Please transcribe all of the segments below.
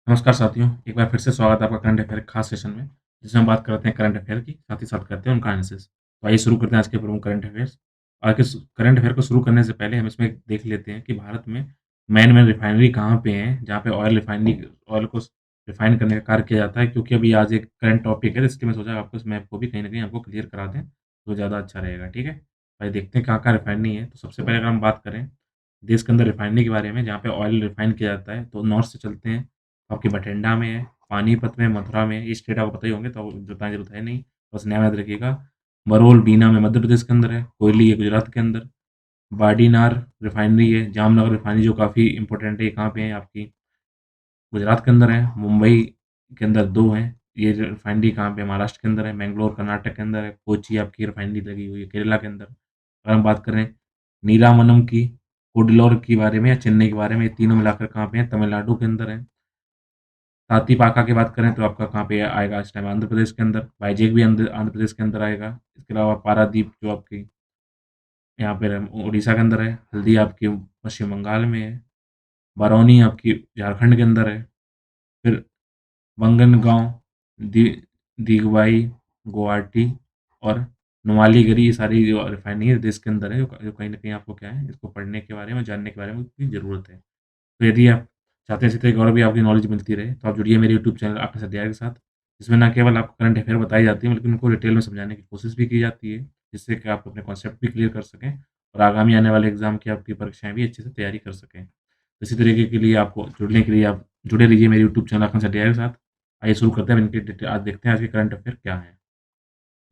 नमस्कार साथियों, एक बार फिर से स्वागत है आपका करंट अफेयर खास सेशन में, जिसमें हम बात करते हैं करंट अफेयर की, साथ ही साथ करते हैं उनका एनालिसिस। तो आइए शुरू करते हैं आज के प्रमुख करंट अफेयर्स। आज के करंट अफेयर को शुरू करने से पहले हम इसमें देख लेते हैं कि भारत में मेन रिफाइनरी कहाँ पे हैं, जहाँ पे ऑयल को रिफाइन करने का कार्य किया जाता है, क्योंकि अभी आज एक करंट टॉपिक है, इसलिए मैं सोचा आपको इस मैप को भी कहीं न कहीं आपको क्लियर करा दें, तो ज़्यादा अच्छा रहेगा, ठीक है? आइए देखते हैं कहाँ-कहाँ रिफाइनरी है। तो सबसे पहले अगर हम बात करें देश के अंदर रिफाइनरी के बारे में, जहाँ पे ऑयल रिफाइन किया जाता है, तो नॉर्थ से चलते हैं, आपके बठिंडा में है, पानीपत में, मथुरा में, ये स्टेट आपको पता ही होंगे, तो बताने की ज़रूरत है नहीं, बस नाम याद रखिएगा। बरौल, बीना में मध्य प्रदेश के अंदर है, कोयली है गुजरात के अंदर, बाडीनार रिफाइनरी है, जामनगर रिफाइनरी जो काफ़ी इम्पोर्टेंट है, ये कहाँ पे है आपकी गुजरात के अंदर है, मुंबई के अंदर 2 हैं, ये जो रिफाइनरी कहाँ पे है महाराष्ट्र के अंदर है, बैंगलोर कर्नाटक के अंदर है, कोच्चि आपकी रिफाइनरी लगी हुई है केरला के अंदर। अगर हम बात करें नीरामनम की, कुडलोर के बारे में या चेन्नई के बारे में, ये तीनों मिलाकर कहाँ पे हैं, तमिलनाडु के अंदर हैं। तातीपाका की बात करें तो आपका कहाँ पे आएगा इस टाइम आंध्र प्रदेश के अंदर, वाइजैक भी आंध्र आंध्र प्रदेश के अंदर आएगा। इसके अलावा पारादीप जो आपकी यहाँ पे उड़ीसा के अंदर है, हल्दिया आपकी पश्चिम बंगाल में है, बरौनी आपकी झारखंड के अंदर है, फिर बंगनगाँव, दि दिगवाई, गुवाहाटी और नुमालीगढ़ी ये सारी जो रिफाइनरी है देश के अंदर है, जो कहीं न कहीं आपको क्या है, इसको पढ़ने के बारे में, जानने के बारे में की ज़रूरत है। तो यदि आप चाहते हैं इसी तरह की और भी आपकी नॉलेज मिलती रहे, तो आप जुड़िए मेरे यूट्यूब चैनल आपके सद्या के साथ। इसमें ना केवल आपको करंट अफेयर बताई जाती है, बल्कि उनको डिटेल में समझाने की कोशिश भी की जाती है, जिससे कि आप अपने कॉन्सेप्ट भी क्लियर कर सकें और आगामी आने वाले एग्ज़ाम की आपकी परीक्षाएँ भी अच्छे से तैयारी कर सकें। तो इसी तरीके के लिए आपको जुड़ने के लिए आप जुड़े रहिए मेरे यूट्यूब चैनल आकांक्षा सद्या के साथ। आइए शुरू करते हैं, अब इनकी डिटे आज देखते हैं आज के करंट अफेयर क्या हैं।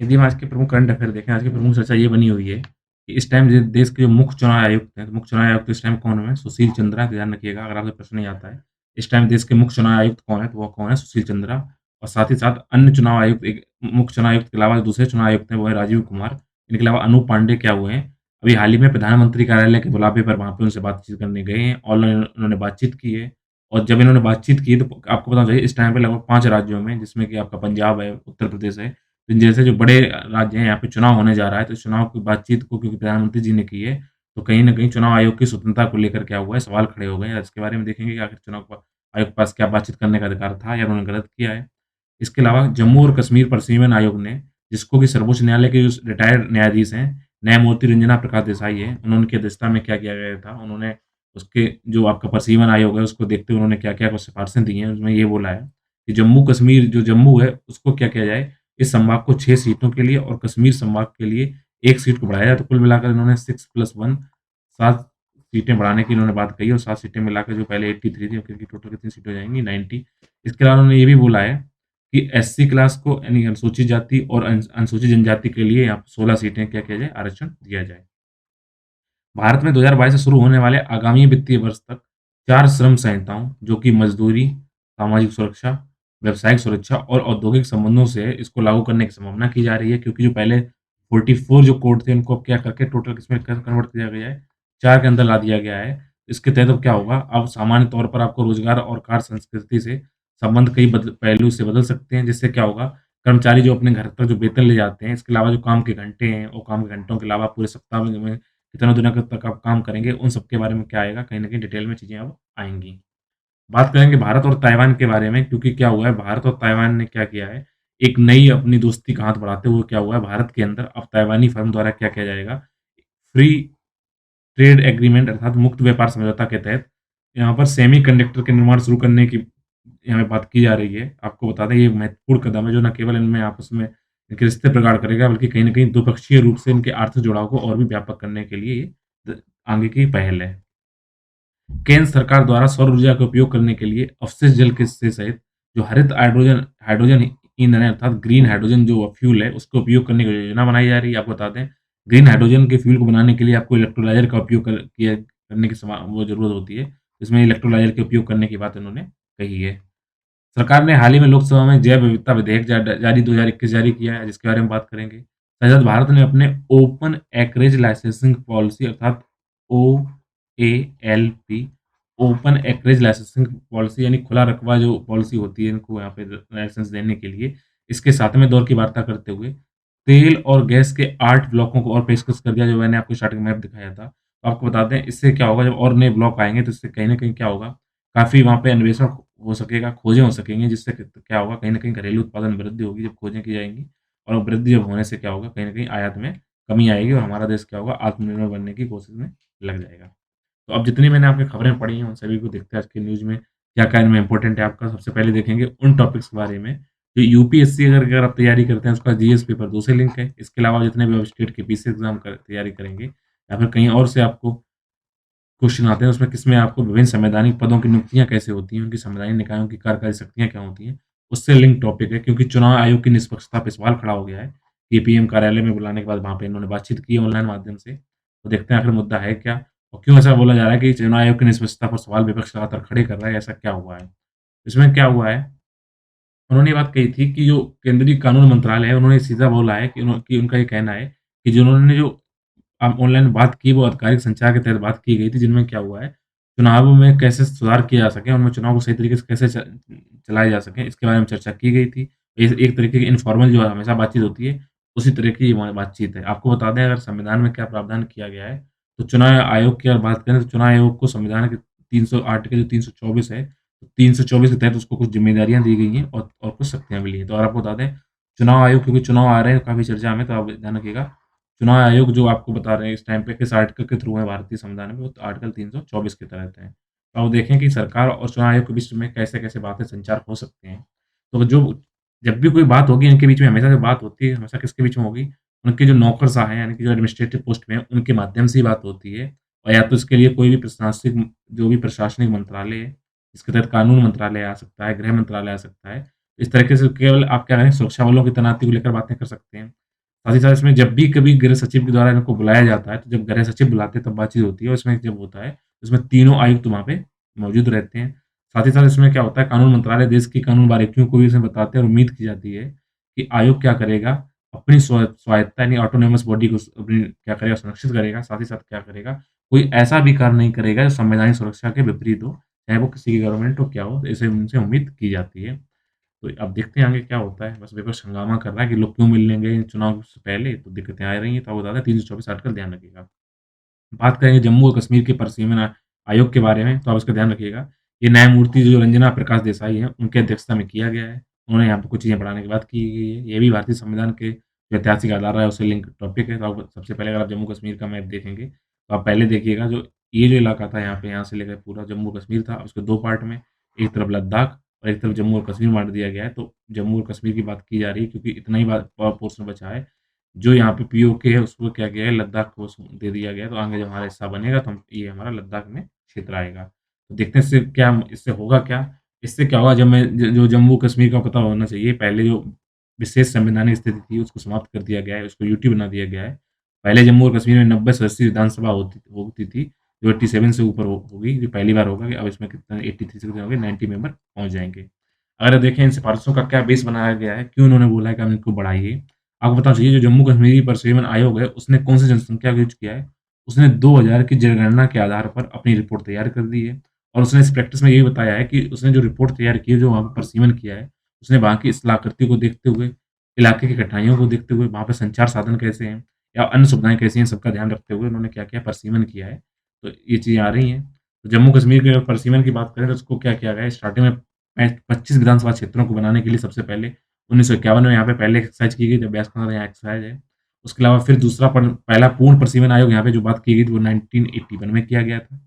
यदि हम आज के प्रमुख करंट अफेयर देखें, आज की प्रमुख चर्चा ये बनी हुई है कि इस टाइम देश के जो मुख्य चुनाव आयुक्त हैं, तो मुख्य चुनाव आयुक्त इस टाइम कौन है? सुशील चंद्रा, ध्यान रखिएगा अगर आपसे प्रश्न नहीं आता है। इस टाइम देश के मुख्य चुनाव आयुक्त कौन है? तो वो कौन है? सुशील चंद्रा। और साथ ही साथ अन्य चुनाव आयुक्त एक मुख्य चुनाव आयुक्त के अलावा जो दूसरे चुनाव आयुक्त हैं, वो है राजीव कुमार। इनके अलावा अनूप पांडे क्या हुए हैं? अभी हाल ही में प्रधानमंत्री कार्यालय के बुलावे पर वहाँ पे उनसे बातचीत करने गए हैं और उन्होंने बातचीत की है। और जब इन्होंने बातचीत की, तो आपको बताना चाहिए इस टाइम पे लगभग 5 राज्यों में, जिसमें कि आपका पंजाब है, उत्तर प्रदेश है, तो जैसे जो बड़े राज्य हैं, यहाँ पे चुनाव होने जा रहा है, तो इस चुनाव की बातचीत को क्योंकि प्रधानमंत्री जी ने की है, तो कहीं न कहीं चुनाव आयोग की स्वतंत्रता को लेकर क्या हुआ है, सवाल खड़े हो गए हैं। इसके बारे में देखेंगे कि आखिर चुनाव आयोग के पास क्या बातचीत करने का अधिकार था या उन्होंने गलत किया है। इसके अलावा जम्मू और कश्मीर परिसीमन आयोग ने, जिसको कि सर्वोच्च न्यायालय के जो रिटायर्ड न्यायाधीश हैं, न्यायमूर्ति रंजना प्रकाश देसाई हैं, उन्होंने की अध्यक्षता में क्या किया गया था, उन्होंने उसके जो आपका परिसीमन आयोग है, उसको देखते हुए उन्होंने क्या-क्या कुछ सिफारिशें दी हैं, उसमें ये बोला है कि जम्मू है, उसको क्या किया जाए, इस संभाग को 6 सीटों के लिए और कश्मीर संभाग के लिए 1 सीट को बढ़ाया जाए। तो कुल मिलाकर इन्होंने 6+1 7 सीटें बढ़ाने की इन्होंने बात कही और 7 सीटें मिलाकर जो पहले 83 थी, अब इनकी टोटल कितनी सीटें हो जाएँगी 90। इसके अलावा उन्होंने ये भी बोला है कि एससी क्लास को यानी अनुसूचित जाति और अनुसूचित जनजाति के लिए यहाँ पे 16 सीटें क्या किया जाए, आरक्षण दिया जाए। भारत में 2022 से शुरू होने वाले आगामी वित्तीय वर्ष तक 4 श्रम संहिताओं, जो कि मज़दूरी, सामाजिक सुरक्षा, व्यावसायिक सुरक्षा और औद्योगिक संबंधों से है, इसको लागू करने की संभावना की जा रही है, क्योंकि जो पहले 44 जो कोड थे, उनको अब क्या करके टोटल किसमें कन्वर्ट किया गया है, 4 के अंदर ला दिया गया है। इसके तहत अब क्या होगा, अब सामान्य तौर पर आपको रोज़गार और कार्य संस्कृति से संबंध कई पहलू से बदल सकते हैं, जिससे क्या होगा, कर्मचारी जो अपने घर तक जो वेतन ले जाते हैं, इसके अलावा जो काम के घंटे हैं, वो काम के घंटों के अलावा पूरे सप्ताह में कितने दिनों तक आप काम करेंगे, उन सब के बारे में क्या आएगा, कहीं न कहीं डिटेल में चीज़ें अब आएँगी। बात करेंगे भारत और ताइवान के बारे में, क्योंकि क्या हुआ है, भारत और ताइवान ने क्या किया है, एक नई अपनी दोस्ती का हाथ बढ़ाते हुए क्या हुआ है, भारत के अंदर अब ताइवानी फर्म द्वारा क्या किया जाएगा, फ्री ट्रेड एग्रीमेंट अर्थात मुक्त व्यापार समझौता के तहत यहाँ पर सेमीकंडक्टर के निर्माण शुरू करने की यहाँ पे बात की जा रही है। आपको बता दें, ये महत्वपूर्ण कदम है, जो न केवल इनमें आपस में इनके रिश्ते प्रगाढ़ करेगा, बल्कि कहीं न कहीं द्विपक्षीय रूप से इनके आर्थिक जुड़ाव को और भी व्यापक करने के लिए ये आगे की पहल है। केंद्र सरकार द्वारा सौर ऊर्जा का उपयोग करने के लिए अवशिष्ट जल के से सहित जो हरित हाइड्रोजन हाइड्रोजन ईंधन है, अर्थात ग्रीन हाइड्रोजन जो फ्यूल है, उसका उपयोग करने की योजना बनाई जा रही है। आपको बता दें, ग्रीन हाइड्रोजन के फ्यूल को बनाने के लिए आपको इलेक्ट्रोलाइज़र का उपयोग करने की वो ज़रूरत होती है। इसमें इलेक्ट्रोलाइज़र के उपयोग करने की बात इन्होंने कही है। सरकार ने हाल ही में लोकसभा में जैव विविधता विधेयक जारी 2021 जारी किया है, जिसके बारे में बात करेंगे। साथ ही साथ भारत ने अपने ओपन एक्रेज लाइसेंसिंग पॉलिसी अर्थात OALP open acreage licensing policy यानी खुला रकबा जो पॉलिसी होती है इनको यहाँ पे लाइसेंस देने के लिए, इसके 7वें दौर की वार्ता करते हुए तेल और गैस के 8 ब्लॉकों को और पेशकश कर दिया, जो मैंने आपको स्टार्टिंग में मैप दिखाया था। तो आपको बता दें, इससे क्या होगा, जब और नए ब्लॉक आएँगे तो इससे कहीं न कहीं क्या होगा, काफ़ी वहाँ पे अन्वेषण हो सकेगा, खोजें हो सकेंगी, जिससे क क्या होगा, कहीं न कहीं घरेलू उत्पादन में वृद्धि होगी, जब खोजें की जाएँगी और वृद्धि जब होने से क्या होगा, कहीं न कहीं आयात में कमी आएगी और हमारा देश क्या होगा, आत्मनिर्भर बनने की कोशिश में लग जाएगा। तो अब जितनी मैंने आपकी खबरें पढ़ी हैं, उन सभी को देखते हैं आज की न्यूज़ में क्या-क्या इनमें इम्पोर्टेंट है आपका। सबसे पहले देखेंगे उन टॉपिक्स के बारे में, जो यूपीएससी अगर अगर आप तैयारी करते हैं, उसका जीएस पेपर 2 से लिंक है। इसके अलावा जितने भी आप स्टेट के पीसी एग्ज़ाम कर तैयारी करेंगे या फिर कहीं और से आपको क्वेश्चन आते हैं, उसमें किसमें आपको विभिन्न संवैधानिक पदों की नियुक्तियाँ कैसे होती हैं, उनकी संवैधानिक निकायों की कार्यकारी शक्तियाँ क्या होती हैं, उससे लिंक टॉपिक है क्योंकि चुनाव आयोग की निष्पक्षता पे सवाल खड़ा हो गया है। ईपीएम कार्यालय में बुलाने के बाद वहाँ पे इन्होंने बातचीत की ऑनलाइन माध्यम से। तो देखते हैं आखिर मुद्दा है क्या? और क्यों ऐसा बोला जा रहा है कि चुनाव आयोग की निष्पक्षता पर सवाल विपक्ष लगातार खड़े कर रहा है, ऐसा क्या हुआ है? इसमें क्या हुआ है, उन्होंने ये बात कही थी कि जो केंद्रीय कानून मंत्रालय है, उन्होंने सीधा बोला है कि उनका ये कहना है कि जिन्होंने जो ऑनलाइन बात की वो आधिकारिक संचार के तहत बात की गई थी, जिनमें क्या हुआ है, चुनावों में कैसे सुधार किया जा सके, उनमें चुनाव को सही तरीके से कैसे चलाए जा सकें, इसके बारे में चर्चा की गई थी। एक तरीके की इन्फॉर्मल जो हमेशा बातचीत होती है, उसी तरह की वहाँ बातचीत है। आपको बता दें अगर संविधान में क्या प्रावधान किया गया है, तो चुनाव आयोग की अगर बात करें तो चुनाव आयोग को संविधान के 300 आर्टिकल जो 324 है, 324 के तहत उसको कुछ ज़िम्मेदारियाँ दी गई हैं और कुछ शक्तियाँ मिली हैं। तो और आपको बता दें, चुनाव आयोग क्योंकि चुनाव आ रहे हैं काफ़ी चर्चा में, तो आप ध्यान रखिएगा। चुनाव आयोग जो आपको बता रहे हैं इस टाइम पे किस आर्टिकल के थ्रू है भारतीय संविधान में, वो आर्टिकल 324 के तहत है। तो आप देखें कि सरकार और चुनाव आयोग के बीच में कैसे-कैसे बातें संचार हो सकते हैं। तो जो जब भी कोई बात होगी इनके बीच में हमेशा जो बात होती है, हमेशा किसके बीच में होगी? उनके जो नौकरशाह हैं, यानी कि जो एडमिनिस्ट्रेटिव पोस्ट में हैं, उनके माध्यम से ही बात होती है और या तो इसके लिए कोई भी जो भी प्रशासनिक मंत्रालय है, इसके तहत कानून मंत्रालय आ सकता है, गृह मंत्रालय आ सकता है। इस तरीके से केवल आप क्या करें, सुरक्षा बलों की तैनाती को लेकर बातें कर सकते हैं। साथ ही साथ इसमें जब भी कभी गृह सचिव के द्वारा इनको बुलाया जाता है, तो जब गृह सचिव बुलाते हैं तब बातचीत होती है और इसमें जब होता है, उसमें तीनों आयुक्त वहाँ पे मौजूद रहते हैं। साथ ही साथ इसमें क्या होता है, कानून मंत्रालय देश की कानून बारीकियों को भी इसमें बताते हैं और उम्मीद की जाती है कि आयोग क्या करेगा, अपनी स्वायत्ता यानी ऑटोनोमस बॉडी को अपनी क्या करेगा, संरक्षित करेगा, साथ ही साथ क्या करेगा, कोई ऐसा भी कार्य नहीं करेगा जो संवैधानिक सुरक्षा के विपरीत हो, चाहे वो किसी की गवर्नमेंट हो, क्या हो, ऐसे उनसे उम्मीद की जाती है। तो अब देखते हैं आगे क्या होता है। बस विपक्ष हंगामा कर रहा है कि लोग क्यों मिलने गए चुनाव से पहले, तो दिक्कतें आ रही हैं। तो आपको बता दें 324 आर्टिकल ध्यान रखिएगा। बात करेंगे जम्मू और कश्मीर के परिसीमन आयोग के बारे में, तो आप इसका ध्यान रखिएगा। ये न्यायमूर्ति जो रंजना प्रकाश देसाई हैं, उनकी अध्यक्षता में किया गया है। उन्होंने यहाँ पे कुछ चीज़ें बढ़ाने की बात की गई है। ये भी भारतीय संविधान के जो ऐतिहासिक आधार है, उससे लिंक टॉपिक है। तो आप सबसे पहले अगर आप जम्मू-कश्मीर का मैप देखेंगे, तो आप पहले देखिएगा जो ये जो इलाका था यहाँ पे, यहाँ से लेकर पूरा जम्मू-कश्मीर था, उसको 2 पार्ट में, एक तरफ लद्दाख और एक तरफ जम्मू और कश्मीर बाँट दिया गया है। तो जम्मू और कश्मीर की बात की जा रही है क्योंकि इतना ही पोर्शन बचा है। जो यहाँ पे पीओके है उसको क्या किया है, लद्दाख को दे दिया गया है, तो आगे जब हमारा हिस्सा बनेगा तो हम ये हमारा लद्दाख में क्षेत्र आएगा। तो देखते हैं इससे होगा क्या? इससे क्या होगा, जब मैं ज जो जम्मू-कश्मीर का पता होना चाहिए, पहले जो विशेष संवैधानिक स्थिति थी उसको समाप्त कर दिया गया है, उसको यूटी बना दिया गया है। पहले जम्मू और कश्मीर में 90 सदस्यीय विधानसभा होती थी, जो 87 से ऊपर होगी, ये पहली बार होगा कि अब इसमें कितना 83 से कितने हो गए, 90 मेंबर पहुँच जाएँगे। अगर देखें इन सिफारिशों का क्या बेस बनाया गया है, क्यों उन्होंने बोला है कि हम इनको बढ़ाइए? आपको बताना चाहिए जो जम्मू कश्मीरी परिसीमन आयोग है, उसने कौन-सी जनसंख्या को यूज़ किया है? उसने 2000 की जनगणना के आधार पर अपनी रिपोर्ट तैयार कर दी है और उसने इस प्रैक्टिस में ये भी बताया है कि उसने जो रिपोर्ट तैयार की है, जो वहाँ पे परिसीमन किया है, उसने वहाँ की इलाक़ाकृति को देखते हुए, इलाके की कठिनाइयों को देखते हुए, वहाँ पे संचार साधन कैसे हैं या अन्य सुविधाएँ कैसी हैं, सबका ध्यान रखते हुए उन्होंने क्या-क्या परिसीमन किया है। तो ये चीज़ें आ रही हैं। तो जम्मू कश्मीर के अगर परिसीमन की बात करें तो उसको क्या किया गया है, स्टार्टिंग में 25 विधानसभा क्षेत्रों को बनाने के लिए सबसे पहले 1951 में यहाँ पे पहले एक्सरसाइज की गई, जब ब्यास यहाँ एक्सरसाइज है। उसके अलावा फिर दूसरा पहला पूर्ण प्रशीवन आयोग यहाँ पे जो बात की गई थी वो 1981 में किया गया था।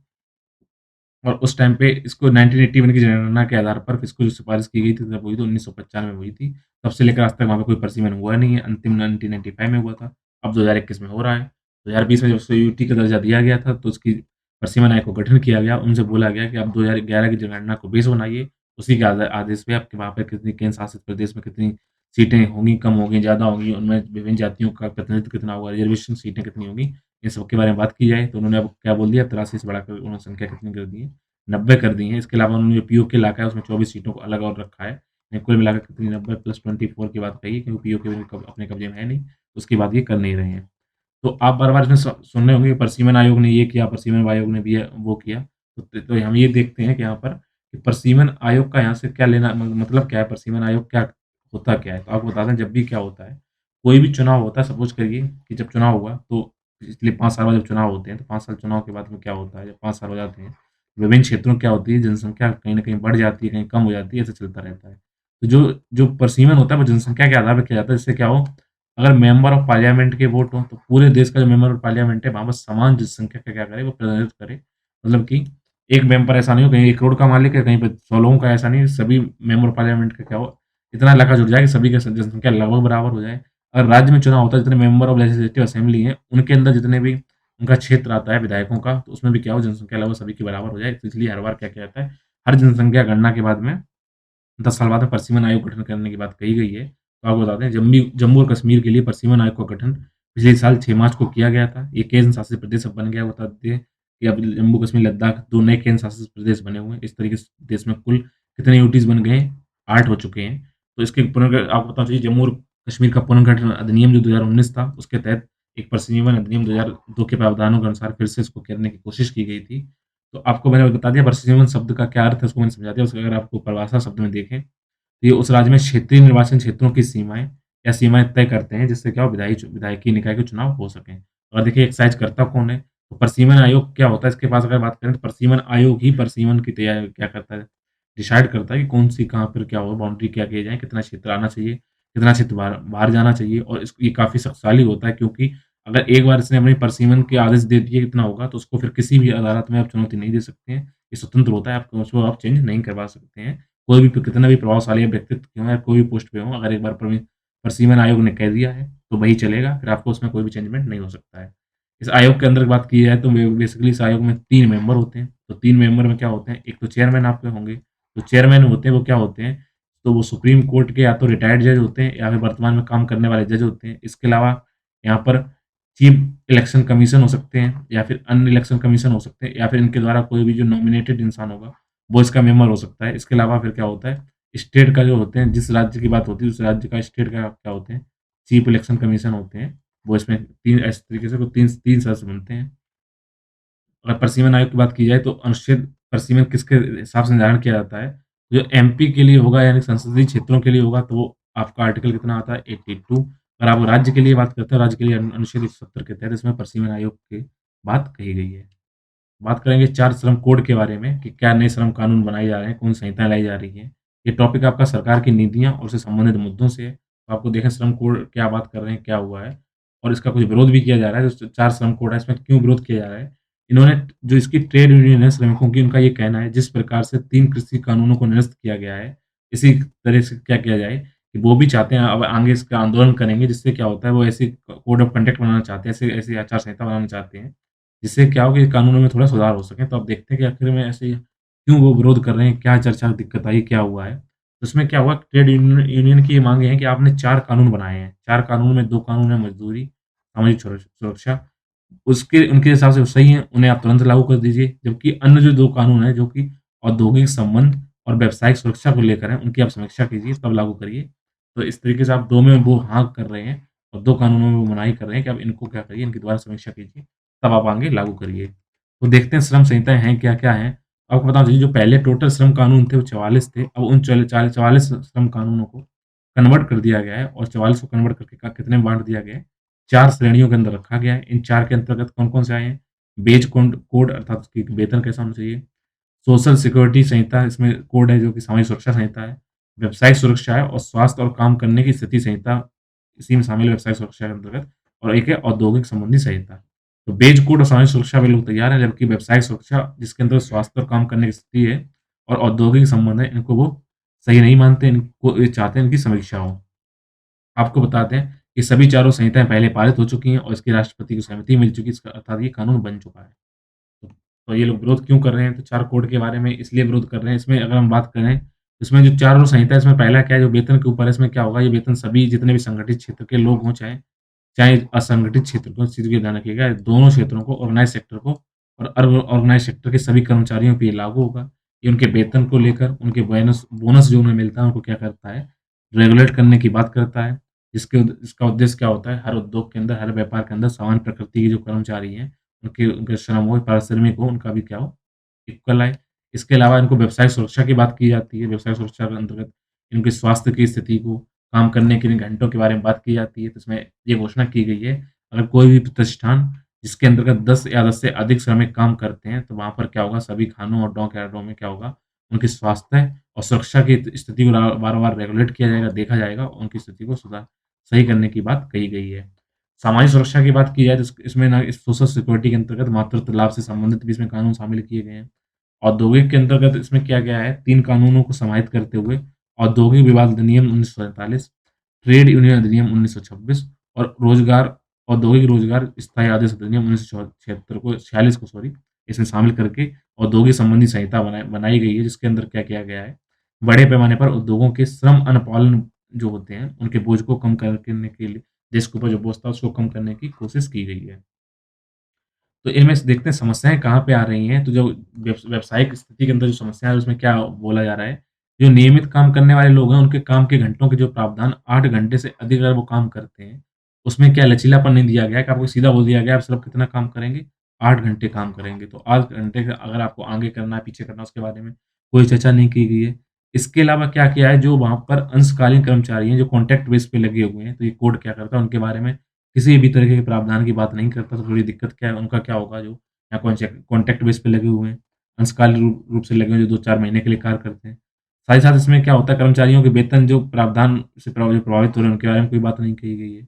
और उस टाइम पे इसको 1981 की जनगणना के आधार पर इसको जो सिफ़ारिश की गई थी तब हुई थी 1995 में हुई थी। तब से लेकर आज तक वहाँ पे कोई प्रशीवन हुआ नहीं है, अंतिम 1995 में हुआ था। अब 2021 में हो रहा है। 2020 में जब उसको यूटी का दर्जा दिया गया था तो उसकी प्रशीवन आयोग को गठन किया गया। उनसे बोला गया कि आप 2011 की जनगणना को बेस बनाइए, उसी के आदेश पे आपके वहाँ पे कितनी केंद्र शासित प्रदेश में कितनी सीटें होंगी, कम होंगी, ज़्यादा होंगी, उनमें विभिन्न जातियों का प्रतिनिधित्व कितना होगा, रिज़र्वेशन सीटें कितनी होंगी, इन सब के बारे में बात की जाए। तो उन्होंने अब क्या बोल दिया, 83 से बढ़ाकर उन्होंने संख्या कितनी कर दी है, 90 कर दी है। इसके अलावा उन्होंने जो पीओके इलाका है उसमें 24 सीटों को अलग और रखा है। कुल मिलाकर कितनी 90 प्लस 24 की बात कही है क्योंकि पीओके भी अपने कब्जे में है नहीं, उसकी बात ये कर नहीं रहे हैं। तो आप बार-बार इसमें सुन रहे होंगे कि परसीमन आयोग ने ये किया, परसीमन आयोग ने भी वो किया। तो हम ये देखते हैं कि यहाँ पर कि परसीमन आयोग का यहाँ से क्या लेना मतलब क्या है, परसीमन आयोग क्या होता क्या है? तो आपको बता दें जब भी क्या होता है, कोई भी चुनाव होता है, सपोज़ करिए कि जब चुनाव हुआ तो पिछले 5 साल बाद जब चुनाव होते हैं, तो 5 साल चुनाव के बाद में क्या होता है, जब 5 साल हो जाते हैं, विभिन्न क्षेत्रों में क्या होती है, जनसंख्या कहीं न कहीं बढ़ जाती है, कहीं कम हो जाती है, ऐसा चलता रहता है। तो जो जो परिसीमन होता है वो जनसंख्या के आधार पे किया जाता है, जिससे क्या हो, अगर मेंबर ऑफ पार्लियामेंट के वोट हों, तो पूरे देश का जो मेंबर ऑफ पार्लियामेंट है, वहाँ पर समान जनसंख्या का क्या करे, वो प्रतिनिधित्व करे। मतलब कि एक मेंबर ऐसा नहीं हो, कहीं 1 करोड़ का मालिक है, कहीं पे 100 लोगों का, ऐसा नहीं, सभी मेंबर ऑफ पार्लियामेंट का क्या हो, इतना इलाका जुड़ जाए कि सभी की जनसंख्या लगभग बराबर हो जाए। अगर राज्य में चुनाव होता है, जितने मेंबर ऑफ लेजिस्लेटिव असेंबली हैं, उनके अंदर जितने भी उनका क्षेत्र आता है विधायकों का, तो उसमें भी क्या हो, जनसंख्या लगभग सभी की बराबर हो जाए। तो इसलिए हर बार क्या किया जाता है, हर जनसंख्या गणना के बाद में 10 साल बाद में परसिमन आयोग गठन करने की बात कही गई है। तो आपको बताते हैं, जम्मू और कश्मीर के लिए परसिमन आयोग का गठन पिछले साल 6 मार्च को किया गया था। ये केंद्र शासित प्रदेश अब बन गया। बताते हैं कि अब जम्मू कश्मीर, लद्दाख 2 नए केंद्र शासित प्रदेश बने हुए हैं। इस तरीके से देश में कुल कितने यूटीज़ बन गए हैं? 8 हो चुके हैं। तो इसके आपको बताना चाहिए, जम्मू और कश्मीर का पुनर्गठन अधिनियम जो 2019 था, उसके तहत एक परसिमन अधिनियम 2002 के प्रावधानों के अनुसार फिर से इसको करने की कोशिश की गई थी। तो आपको मैंने बता दिया परसिमन शब्द का क्या अर्थ है, उसको मैंने समझा दिया। उसको अगर आपको परिभाषा शब्द में देखें, तो ये उस राज्य में क्षेत्रीय निर्वाचन क्षेत्रों की सीमाएँ या सीमाएँ तय करते हैं, जिससे क्या हो, विधायकी निकाय के चुनाव हो सकें। और देखिए एक्साइज़ करता कौन है? तो परसिमन आयोग क्या होता है, इसके पास अगर बात करें, तो परसिमन आयोग ही परसिमन की तैयारी क्या करता है, डिसाइड करता है कि कौन-सी कहाँ पर क्या हो, बाउंड्री क्या किए जाएँ, कितना क्षेत्र आना चाहिए, कितना क्षेत्र बाहर बाहर जाना चाहिए। और ये काफ़ी शक्तिशाली होता है, क्योंकि अगर एक बार इसने अपनी परसिमन के आदेश दे दिए कितना होगा, तो उसको फिर किसी भी अदालत में आप चुनौती नहीं दे सकते हैं। ये स्वतंत्र होता है, आप उसको आप चेंज नहीं करवा सकते हैं। कोई भी कितना भी प्रभावशाली व्यक्तित्व क्यों है, कोई भी पोस्ट पे हो, अगर एक बार परसिमन आयोग ने कह दिया है, तो वही चलेगा, फिर आपको उसमें कोई भी चेंजमेंट नहीं हो सकता है। इस आयोग के अंदर बात की जाए, तो बेसिकली इस आयोग में 3 मेंबर होते हैं। तो 3 मेंबर में क्या होते हैं, एक तो चेयरमैन आपके होंगे। तो चेयरमैन होते हैं, वो क्या होते हैं, तो वो सुप्रीम कोर्ट के या तो रिटायर्ड जज होते हैं, या फिर वर्तमान में काम करने वाले जज होते हैं। इसके अलावा यहाँ पर चीफ इलेक्शन कमीशन हो सकते हैं, या फिर अन्य इलेक्शन कमीशन हो सकते हैं, या फिर इनके द्वारा कोई भी जो नॉमिनेटेड इंसान होगा, वो इसका मेंबर हो सकता है। इसके अलावा फिर क्या होता है, स्टेट का जो होते हैं, जिस राज्य की बात होती है, उस राज्य का स्टेट का क्या होते हैं, चीफ इलेक्शन कमीशन होते हैं। वो इसमें 3 इस तरीके से, वो 3 सदस्य बनते हैं। अगर परसिमन आयोग की बात की जाए, तो अनुच्छेद परसिमन किसके हिसाब से निर्धारण किया जाता है, जो एमपी के लिए होगा, यानी संसदीय क्षेत्रों के लिए होगा, तो वो आपका आर्टिकल कितना आता है, 82। अगर आप राज्य के लिए बात करते हैं, राज्य के लिए अनुच्छेद 170 के तहत इसमें परसिमन आयोग की बात कही गई है। बात करेंगे 4 श्रम कोड के बारे में, कि क्या नए श्रम कानून बनाए जा रहे हैं, कौन संहिताएँ लाई जा रही हैं। ये टॉपिक आपका सरकार की नीतियाँ और उससे संबंधित मुद्दों से है। तो आपको देखें श्रम कोड क्या बात कर रहे हैं, क्या हुआ है, और इसका कुछ विरोध भी किया जा रहा है। जो 4 श्रम कोड है, इसमें क्यों विरोध किया जा रहा है? इन्होंने, जो इसकी ट्रेड यूनियन है श्रमिकों की, उनका ये कहना है, जिस प्रकार से 3 कृषि कानूनों को निरस्त किया गया है, इसी तरह से क्या किया जाए, कि वो भी चाहते हैं अब आगे इसका आंदोलन करेंगे, जिससे क्या होता है, वो ऐसी कोड ऑफ कंडक्ट बनाना चाहते हैं, ऐसे ऐसी आचार संहिता बनाना चाहते हैं, जिससे क्या हो कि कानूनों में थोड़ा सुधार हो सके। तो आप देखते हैं कि आखिर में ऐसे क्यों वो विरोध कर रहे हैं, क्या चर्चा दिक्कत आई, क्या हुआ है? तो उसमें क्या हुआ, ट्रेड यूनियन की ये माँगे हैं कि आपने 4 कानून बनाए हैं। 4 कानून में 2 कानून है मज़दूरी, सामाजिक सुरक्षा, उसके उनके हिसाब से वो सही हैं, उन्हें आप तुरंत लागू कर दीजिए। जबकि अन्य जो 2 कानून हैं, जो कि औद्योगिक संबंध और व्यावसायिक सुरक्षा को लेकर हैं, उनकी आप समीक्षा कीजिए, तब लागू करिए। तो इस तरीके से आप 2 में वो हाँ कर रहे हैं, और 2 कानूनों में वो मनाही कर रहे हैं कि आप इनको क्या करिए, इनकी दोबारा समीक्षा कीजिए, तब आप आगे लागू करिए। तो देखते हैं श्रम संहिताएँ हैं क्या-क्या हैं। आपको बताना चाहिए, जो पहले टोटल श्रम कानून थे वो 44 थे। अब उन 44 श्रम कानूनों को कन्वर्ट कर दिया गया है, और 44 को कन्वर्ट करके कितने में बाँट दिया गया है, 4 श्रेणियों के अंदर रखा गया है। इन 4 के अंतर्गत कौन-कौन से आए हैं? वेज कोड कोड, अर्थात उसकी वेतन कैसा होना चाहिए। सोशल सिक्योरिटी संहिता, इसमें कोड है, जो कि सामाजिक सुरक्षा संहिता है। व्यावसायिक सुरक्षा है, और स्वास्थ्य और काम करने की स्थिति संहिता इसी में शामिल है, व्यावसायिक सुरक्षा के अंतर्गत। और एक है औद्योगिक संबंधी संहिता। तो बेज कोड और सामाजिक सुरक्षा वे लोग तैयार हैं, जबकि व्यावसायिक सुरक्षा, जिसके अंदर स्वास्थ्य और काम करने की स्थिति है, और औद्योगिक संबंध है, इनको वो सही नहीं मानते, इनको ये चाहते हैं इनकी समीक्षा हो। आपको बताते हैं कि सभी चारों संहिताएँ पहले पारित हो चुकी हैं, और इसकी राष्ट्रपति को सहमति मिल चुकी है, इसका अर्थात ये कानून बन चुका है। तो ये लोग विरोध क्यों कर रहे हैं? तो 4 कोड के बारे में इसलिए विरोध कर रहे हैं। इसमें अगर हम बात करें, इसमें जो चारों संहिता है, इसमें पहला क्या है, जो वेतन के ऊपर है, इसमें क्या होगा, ये वेतन सभी जितने भी संगठित क्षेत्र के लोग हों, चाहे चाहे असंगठित क्षेत्र को, इस चीज़ का ध्यान रखिएगा, दोनों क्षेत्रों को, ऑर्गेनाइज़ सेक्टर को और अनऑर्गेनाइज़ सेक्टर के सभी कर्मचारियों पे ये लागू होगा। ये उनके वेतन को लेकर, उनके बोनस बोनस जो उन्हें मिलता है, उनको क्या करता है, रेगुलेट करने की बात करता है। इसका उद्देश्य क्या होता है, हर उद्योग के अंदर, हर व्यापार के अंदर समान प्रकृति के जो कर्मचारी हैं, उनके श्रम हो, पारिश्रमिक हो, उनका भी क्या हो, इक्वल आए। इसके अलावा इनको व्यवसायिक सुरक्षा की बात की जाती है। व्यवसायिक सुरक्षा के अंतर्गत इनके स्वास्थ्य की स्थिति को, काम करने के इन घंटों के बारे में बात की जाती है। तो इसमें ये घोषणा की गई है, अगर कोई भी प्रतिष्ठान जिसके अंतर्गत 10 या 10 से अधिक श्रमिक काम करते हैं, तो वहाँ पर क्या होगा सभी खानों और डॉक यार्डों में क्या होगा, उनकी स्वास्थ्य और सुरक्षा की स्थिति को बार-बार रेगुलेट किया जाएगा, देखा जाएगा, उनकी स्थिति को सही करने की बात कही गई है। सामाजिक सुरक्षा की बात की जाए तो इसमें ना इस सोशल सिक्योरिटी के अंतर्गत मातृत्व लाभ से संबंधित भी इसमें कानून शामिल किए गए हैं। औद्योगिक के अंतर्गत इसमें किया गया है 3 कानूनों को समाहित करते हुए औद्योगिक विवाद अधिनियम 1947, ट्रेड यूनियन अधिनियम 1926 और औद्योगिक रोजगार स्थायी आदेश अधिनियम 1976 को 46 को सॉरी इसमें शामिल करके औद्योगिक संबंधी संहिता बनाई गई है, जिसके अंदर क्या किया गया है, बड़े पैमाने पर उद्योगों के श्रम अनुपालन जो होते हैं, उनके बोझ को कम करने के लिए देश के ऊपर जो बोझ था उसको कम करने की कोशिश की गई है। तो इनमें से देखते हैं समस्याएँ कहाँ पे आ रही हैं, तो जो व्यावसायिक स्थिति के अंदर जो समस्या है उसमें क्या बोला जा रहा है, जो नियमित काम करने वाले लोग हैं उनके काम के घंटों के जो प्रावधान 8 घंटे से अधिक अगर वो काम करते हैं, उसमें क्या लचीलापन नहीं दिया गया है कि आपको सीधा बोल दिया गया है आप सिर्फ कितना काम करेंगे, 8 घंटे काम करेंगे। तो 8 घंटे का अगर आपको आगे करना है, पीछे करना है उसके बारे में कोई चर्चा नहीं की गई है। इसके अलावा क्या किया है जो वहाँ पर अंशकालीन कर्मचारी हैं, जो कॉन्ट्रैक्ट बेस पे लगे हुए हैं, तो ये कोड क्या करता है उनके बारे में किसी भी तरीके के प्रावधान की बात नहीं करता, तो थोड़ी दिक्कत क्या है उनका क्या होगा जो या कॉन्ट्रैक्ट बेस पे लगे हुए हैं, अंशकालीन रूप से लगे हुए हैं जो 2-4 महीने के लिए कार्य करते हैं। साथ ही साथ इसमें क्या होता है कर्मचारियों के वेतन जो प्रावधान से प्रभावित हो रहे हैं उनके बारे में कोई बात नहीं कही गई है।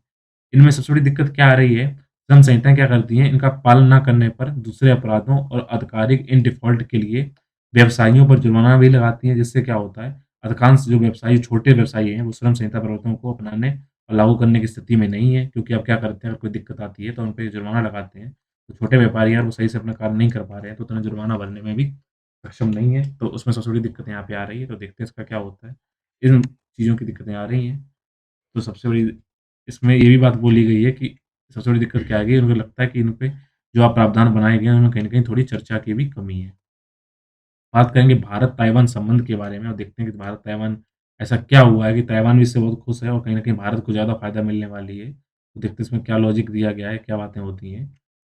इनमें सबसे बड़ी दिक्कत क्या आ रही है, श्रम संहिताएँ क्या करती हैं, इनका पालन ना करने पर दूसरे अपराधों और आधिकारिक इन डिफ़ॉल्ट के लिए व्यवसायियों पर जुर्माना भी लगाती हैं, जिससे क्या होता है, अधिकांश जो व्यवसायी छोटे व्यवसायी हैं, वो श्रम संहिता प्रावधानों को अपनाने और लागू करने की स्थिति में नहीं है, क्योंकि अब क्या करते हैं, अगर कोई दिक्कत आती है, तो उन पे जुर्माना लगाते हैं। तो छोटे व्यापारी हैं, वो सही से अपना कार्य नहीं कर पा रहे हैं, तो उतना जुर्माना भरने में भी सक्षम नहीं है, तो उसमें सबसे बड़ी दिक्कत यहाँ पे आ रही है, तो देखते हैं इसका क्या होता है। इन चीज़ों की दिक्कतें आ रही हैं। तो सबसे बड़ी इसमें ये भी बात बोली गई है कि सबसे बड़ी दिक्कत क्या आएगी, उनको लगता है कि इन पे जो प्रावधान बनाए गए हैं, उनमें कहीं न कहीं थोड़ी चर्चा की भी कमी है। बात करेंगे भारत-ताइवान संबंध के बारे में और देखते हैं कि भारत-ताइवान ऐसा क्या हुआ है कि ताइवान भी इससे बहुत खुश है और कहीं न कहीं भारत को ज़्यादा फ़ायदा मिलने वाली है। तो देखते हैं इसमें क्या लॉजिक दिया गया है, क्या बातें होती हैं।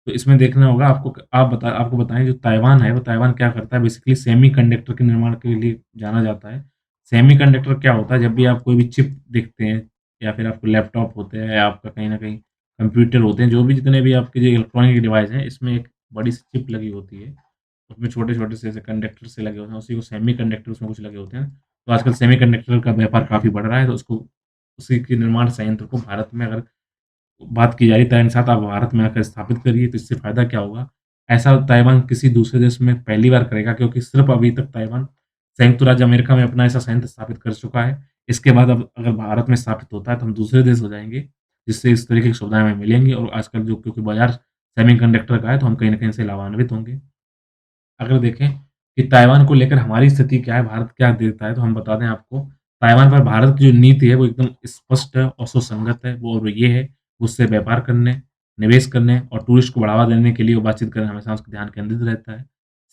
तो इसमें देखना होगा आपको बताएँ जो ताइवान है, वो ताइवान क्या करता है बेसिकली सेमीकंडक्टर के निर्माण के लिए जाना जाता है। सेमीकंडक्टर क्या होता है जब भी आप कोई भी चिप देखते हैं या फिर आपको लैपटॉप होते हैं या आपका कहीं न कहीं कंप्यूटर होते हैं, जो भी जितने भी आपके जो इलेक्ट्रॉनिक डिवाइस हैं, इसमें एक बड़ी-सी चिप लगी होती है। उसमें छोटे-छोटे से ऐसे कंडक्टर से लगे होते हैं, उसी को सेमीकंडक्टर उसमें कुछ लगे होते हैं। तो आजकल सेमीकंडक्टर का व्यापार काफ़ी बढ़ रहा है, तो उसको उसी के निर्माण संयंत्र को भारत में अगर बात की जा रही है ताइवान के साथ आप भारत में आकर स्थापित करिए, तो इससे फ़ायदा क्या होगा? ऐसा ताइवान किसी दूसरे देश में पहली बार करेगा क्योंकि सिर्फ़ अभी तक ताइवान संयुक्त राज्य अमेरिका में अपना ऐसा संयंत्र स्थापित कर चुका है। इसके बाद अब अगर भारत में स्थापित होता है, तो हम दूसरे देश हो जाएँगे, जिससे इस तरीके की सुविधाएँ हमें मिलेंगी और आजकल जो क्योंकि बाज़ार सेमीकंडक्टर का है, तो हम कहीं न कहीं से लाभान्वित होंगे। अगर देखें कि ताइवान को लेकर हमारी स्थिति क्या है, भारत क्या देता है, तो हम बता दें आपको, ताइवान पर भारत की जो नीति है, वो एकदम स्पष्ट है और सुसंगत है। वो और ये है, उससे व्यापार करने, निवेश करने और टूरिस्ट को बढ़ावा देने के लिए वो बातचीत करना हमेशा उसका ध्यान केंद्रित रहता है।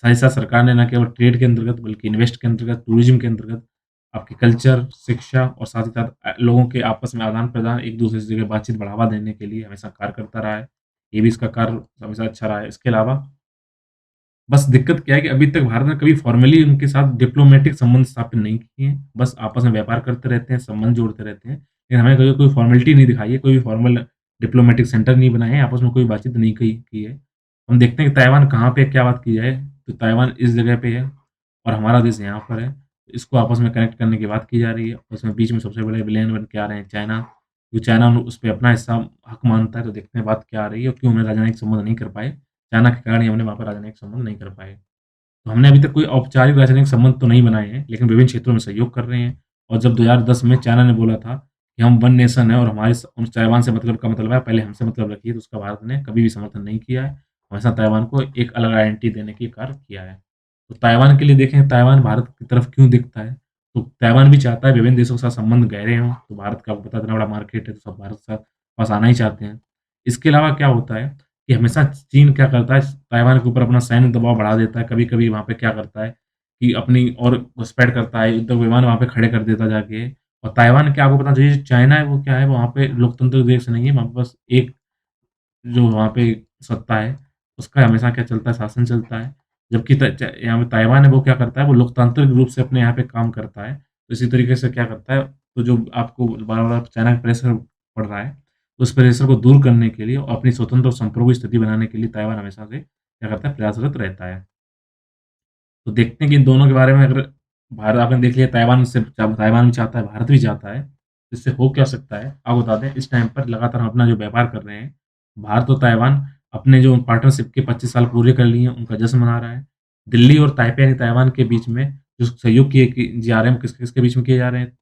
साथ ही साथ सरकार ने न केवल ट्रेड के अंतर्गत, बल्कि इन्वेस्ट के अंतर्गत, टूरिज़्म के अंतर्गत, आपकी कल्चर, शिक्षा और साथ ही साथ लोगों के आपस में आदान-प्रदान, एक-दूसरे से जगह बातचीत बढ़ावा देने के लिए हमेशा कार्य करता रहा है। ये भी इसका कार्य हमेशा अच्छा रहा है। इसके अलावा बस दिक्कत क्या है कि अभी तक भारत ने कभी फ़ॉर्मली उनके साथ डिप्लोमैटिक संबंध स्थापित नहीं किए हैं। बस आपस में व्यापार करते रहते हैं, संबंध जोड़ते रहते हैं। लेकिन हमें कभी कोई फ़ॉर्मेलिटी नहीं दिखाई है, कोई भी फ़ॉर्मल डिप्लोमैटिक सेंटर नहीं बनाए हैं, आपस में कोई बातचीत नहीं की है। हम देखते हैं कि ताइवान कहाँ पे क्या बात की जाए, तो ताइवान इस जगह पे है और हमारा देश यहाँ पर है। इसको आपस में कनेक्ट करने की बात की जा रही है। उसमें बीच में सबसे बड़े विलेन बन के आ रहे हैं चाइना, जो चाइना उस पे अपना हिस्सा हक मानता है, तो देखते हैं बात क्या आ रही है और क्यों हमें राजनयिक संबंध नहीं कर पाए। चाइना के कारण ही हमने वहाँ पर राजनयिक संबंध नहीं कर पाए। तो हमने अभी तक कोई औपचारिक राजनयिक संबंध तो नहीं बनाए हैं, लेकिन विभिन्न क्षेत्रों में सहयोग कर रहे हैं। और जब 2010 में चाइना ने बोला था कि हम वन नेशन हैं और हमारे उन ताइवान से मतलब का मतलब है पहले हमसे मतलब रखिए, तो उसका भारत ने कभी भी समर्थन नहीं किया है। हमेशा ताइवान को एक अलग आइडेंटिटी देने की कार्य किया है। तो ताइवान के लिए देखें ताइवान भारत की तरफ क्यों दिखता है? तो ताइवान भी चाहता है विभिन्न देशों के साथ संबंध गहरे हों, तो भारत का आपको पता है इतना बड़ा मार्केट है, तो सब भारत के साथ पास आना ही चाहते हैं। इसके अलावा क्या होता है कि हमेशा चीन क्या करता है, ताइवान के ऊपर अपना सैन्य दबाव बढ़ा देता है। कभी-कभी वहाँ पे क्या करता है कि अपनी और घुसपैठ करता है, युद्ध विमान वहाँ पे खड़े कर देता जाके। और ताइवान क्या आपको पता चाहिए चाइना है वो क्या है, वहाँ पे लोकतंत्र देश नहीं है, वहाँ पे बस एक जो वहाँ पे सत्ता है, उसका हमेशा क्या चलता है, शासन चलता है। जबकि त च यहाँ पे ताइवान है वो क्या करता है, वो लोकतांत्रिक रूप से अपने यहाँ पे काम करता है। तो इसी तरीके से क्या करता है, तो जो आपको बार-बार चाइना का प्रेशर पड़ रहा है, तो उस प्रेशर को दूर करने के लिए और अपनी स्वतंत्र और संप्रभु स्थिति बनाने के लिए ताइवान हमेशा से क्या करता है, प्रयासरत रहता है। तो देखते हैं कि इन दोनों के बारे में अगर भारत आपने देख लिया ताइवान भी चाहता है, भारत भी चाहता है। इससे हो क्या सकता है? आपको बता दें इस टाइम पर लगातार हम अपना जो व्यापार कर रहे हैं, भारत और ताइवान अपने जो पार्टनरशिप के 25 साल पूरे कर लिए हैं, उनका जश्न मना रहा है। दिल्ली और ताइपे यानी ताइवान के बीच में जो सहयोग किए कि जा रहे हैं, किसके बीच में किए जा रहे हैं?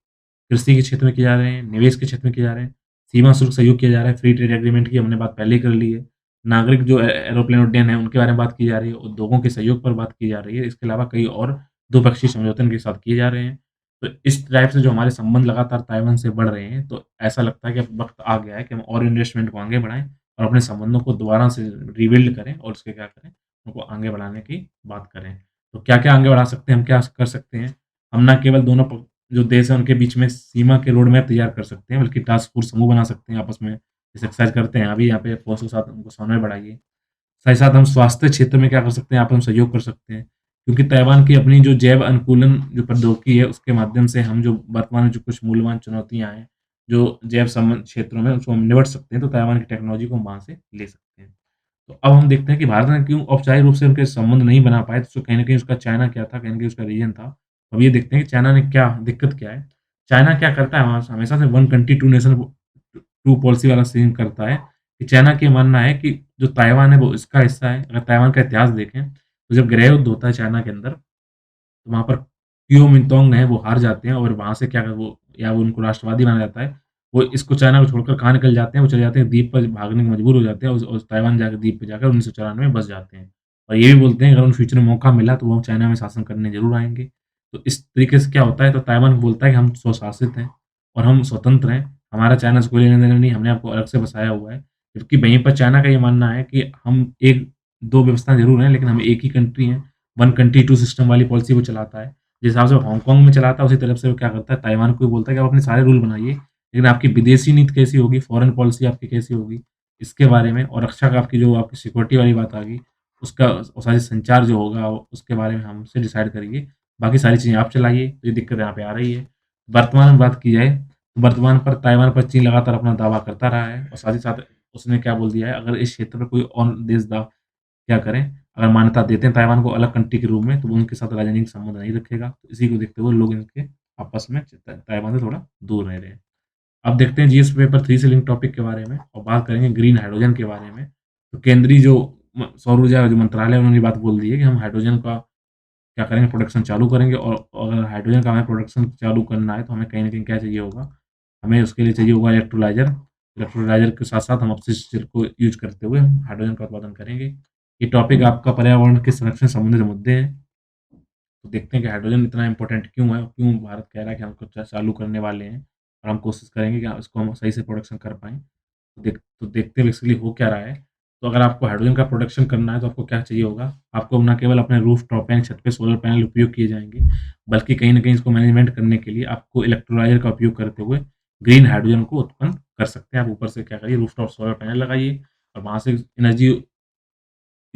कृषि के क्षेत्र में किए जा रहे हैं, निवेश के क्षेत्र में किए जा रहे हैं, सीमा शुल्क सहयोग किया जा रहा है, फ्री ट्रेड एग्रीमेंट की हमने बात पहले ही कर ली है। नागरिक जो एरोप्लेन उड्डयन है, उनके बारे में बात की जा रही है, उद्योगों के सहयोग पर बात की जा रही है। इसके अलावा कई और द्विपक्षीय समझौते इनके साथ किए जा रहे हैं। तो इस टाइप से जो हमारे संबंध लगातार ताइवान से बढ़ रहे हैं, तो ऐसा लगता है कि अब वक़्त आ गया है कि हम और इन्वेस्टमेंट को आगे बढ़ाएँ और अपने संबंधों को दोबारा से रिबिल्ड करें और उसके क्या करें, उनको आगे बढ़ाने की बात करें। तो क्या-क्या आगे बढ़ा सकते हैं, हम क्या कर सकते हैं? हम ना केवल दोनों जो देश हैं उनके बीच में सीमा के रोड मैप तैयार कर सकते हैं, बल्कि टास्क फ़ोर्स समूह बना सकते हैं आपस में, जैसे एक्सरसाइज़ करते हैं अभी यहाँ पे फ़ोर्स के साथ उनको समन्वय बढ़ाइए। साथ ही साथ हम स्वास्थ्य क्षेत्र में क्या कर सकते हैं, आपस में सहयोग कर सकते हैं, क्योंकि ताइवान की अपनी जो जैव अनुकूलन जो प्रौद्योगिकी है, उसके माध्यम से हम जो वर्तमान में जो कुछ मूल्यवान चुनौतियाँ हैं, जो जैव संबंध क्षेत्रों में उसको हम निपट सकते हैं, तो ताइवान की टेक्नोलॉजी को हम वहाँ से ले सकते हैं। तो अब हम देखते हैं कि भारत ने क्यों औपचारिक रूप से उनके संबंध नहीं बना पाए, तो कहीं न कहीं उसका चाइना क्या था, कहीं न कहीं उसका रीज़न था। अब ये देखते हैं कि चाइना ने क्या दिक्कत क्या है। चाइना क्या करता है हमेशा से one country two nation two policy वाला सीन करता है, कि चाइना का ये मानना है कि जो ताइवान है वो इसका हिस्सा है। अगर ताइवान का इतिहास देखें, तो जब गृह युद्ध होता है चाइना के अंदर, तो वहाँ पर क्योमिंतांग है वो हार जाते हैं और वहाँ से क्या वो या वो उनको राष्ट्रवादी माना जाता है। वो इसको चाइना को छोड़कर कहाँ निकल जाते हैं, वो चले जाते हैं द्वीप पर भागने को मजबूर हो जाते हैं और ताइवान जाकर द्वीप पे जाकर 1994 में बस जाते हैं। और ये भी बोलते हैं अगर उन्हें फ्यूचर में मौका मिला तो वो चाइना में शासन करने ज़रूर आएँगे। तो इस तरीके से क्या होता है, तो ताइवान बोलता है कि हम स्वशासित हैं और हम स्वतंत्र हैं, हमारा चाइना से कोई लेना-देना नहीं, हमने आपको अलग से बसाया हुआ है। जबकि वहीं पर चाइना का ये मानना है कि हम 1-2 व्यवस्था ज़रूर हैं, लेकिन हम एक ही कंट्री हैं, वन कंट्री टू सिस्टम वाली पॉलिसी वो चलाता है। जिस हिसाब से वो हांगकांग में चलाता है, उसी तरफ से वो क्या करता है, ताइवान को भी बोलता है कि आप अपने सारे रूल बनाइए, लेकिन आपकी विदेशी नीति कैसी होगी, फॉरेन पॉलिसी आपकी कैसी होगी, इसके बारे में और रक्षा का आपकी जो आपकी सिक्योरिटी वाली बात आ गई, उसका और सारी संचार जो होगा, उसके बारे में हमसे डिसाइड करिए। बाकी सारी चीज़ें आप चलाइए, तो ये दिक्कत यहाँ पे आ रही है। वर्तमान में बात की जाए, तो वर्तमान पर ताइवान पर चीन लगातार अपना दावा करता रहा है और साथ ही साथ उसने क्या बोल दिया है, अगर इस क्षेत्र में कोई और देश क्या करें, अगर मान्यता देते हैं ताइवान को अलग कंट्री के रूप में, तो वो उनके साथ राजनीतिक संबंध नहीं रखेगा। तो इसी को देखते हुए लोग इनके आपस में ताइवान से थोड़ा दूर रह रहे हैं। अब देखते हैं जीएस पेपर 3 से लिंक टॉपिक के बारे में और बात करेंगे ग्रीन हाइड्रोजन के बारे में। तो केंद्रीय जो सौर ऊर्जा जो मंत्रालय है, उन्होंने ये बात बोल दी है कि हम हाइड्रोजन का क्या करेंगे, प्रोडक्शन चालू करेंगे और अगर हाइड्रोजन का हमें प्रोडक्शन चालू करना है, तो हमें कहीं न कहीं क्या चाहिए होगा, हमें उसके लिए चाहिए होगा इलेक्ट्रोलाइज़र। इलेक्ट्रोलाइज़र के साथ-साथ हम अपशिष्ट जल को यूज़ करते हुए हम हाइड्रोजन का उत्पादन करेंगे। ये टॉपिक आपका पर्यावरण के संरक्षण से संबंधित मुद्दे हैं। तो देखते हैं कि हाइड्रोजन इतना इम्पोर्टेंट क्यों है? क्यों भारत कह रहा है कि हम कुछ चालू करने वाले हैं और हम कोशिश करेंगे कि इसको हम सही से प्रोडक्शन कर पाएँ। तो देखते हैं बेसिकली हो क्या रहा है। तो अगर आपको हाइड्रोजन का प्रोडक्शन करना है, तो आपको क्या चाहिए होगा? आपको ना केवल अपने रूफ़टॉप यानी छत पे सोलर पैनल उपयोग किए जाएँगे, बल्कि कहीं न कहीं इसको मैनेजमेंट करने के लिए आपको इलेक्ट्रोलाइज़र का उपयोग करते हुए ग्रीन हाइड्रोजन को उत्पन्न कर सकते हैं। आप ऊपर से क्या करिए, रूफ़टॉप सोलर पैनल लगाइए और वहाँ से एनर्जी